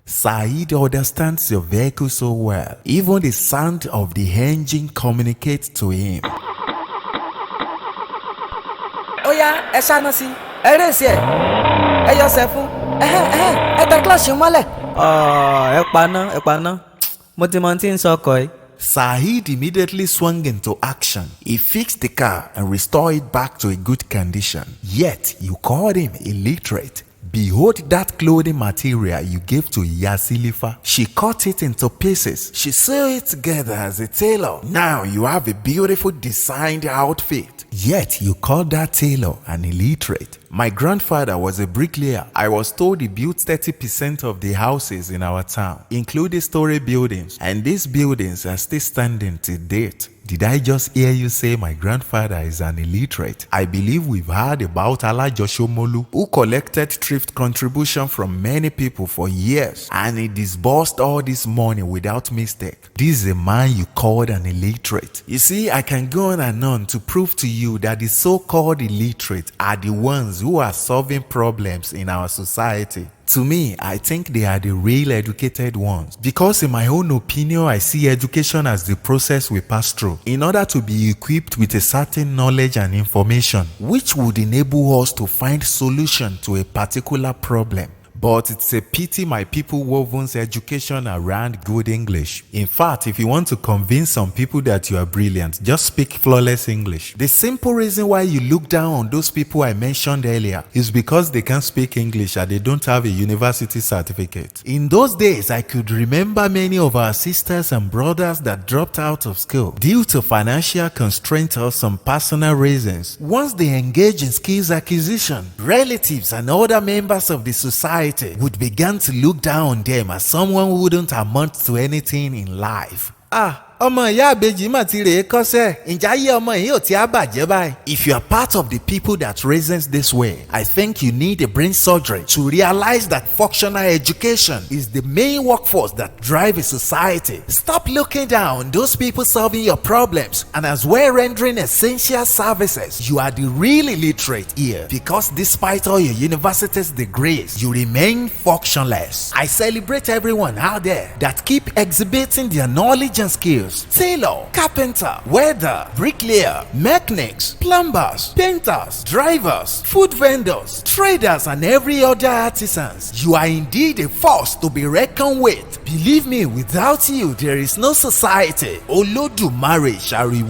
Saeed understands your vehicle so well. Even the sound of the engine communicates to him. Oya, ẹ ṣáná sí, ẹ rèsì ẹ̀, ẹ yọsẹ̀ fún, ẹ tẹ kílọ̀ṣì mọ́lẹ̀. Ẹ paná, mo ti mọ tí ń sọkọ̀ ẹ̀. Saeed immediately swung into action. He fixed the car and restored it back to a good condition. Yet, you called him illiterate. Behold that clothing material you gave to Yasilifa. She cut it into pieces. She sewed it together as a tailor. Now you have a beautiful designed outfit. Yet you call that tailor an illiterate. My grandfather was a bricklayer. I was told he built 30% of the houses in our town, including story buildings, and these buildings are still standing to date. Did I just hear you say my grandfather is an illiterate? I believe we've heard about Allah Joshomolu, who collected thrift contribution from many people for years, and he disbursed all this money without mistake. This is a man you called an illiterate. You see, I can go on and on to prove to you that the so-called illiterate are the ones who are solving problems in our society. To me, I think they are the real educated ones, because in my own opinion, I see education as the process we pass through in order to be equipped with a certain knowledge and information which would enable us to find solution to a particular problem. But it's a pity my people wovens education around good English. In fact, if you want to convince some people that you are brilliant, just speak flawless English. The simple reason why you look down on those people I mentioned earlier is because they can't speak English and they don't have a university certificate. In those days, I could remember many of our sisters and brothers that dropped out of school due to financial constraints or some personal reasons. Once they engage in skills acquisition, relatives and other members of the society would begin to look down on them as someone who wouldn't amount to anything in life. Ọmọ ìyá àbèjì mà ti rèé kọ́sẹ̀, ǹjẹ́ ayé ọmọ yìí ò ti á bàjẹ́ báyìí? If you are part of the people that reasons this way, I think you need a brain surgery to realize that functional education is the main workforce that drives a society. Stop looking down on those people solving your problems and as well rendering essential services. You are the real illiterate here, because despite all your university's degrees, you remain functionless. I celebrate everyone out there that keep exhibiting their knowledge and skills. Tailor, carpenter, welder, bricklayer, mechanics, plumbers, painters, drivers, food vendors, traders, and every other artisans. You are indeed a force to be reckoned with. Believe me, without you, there is no society. Olodumare shall reward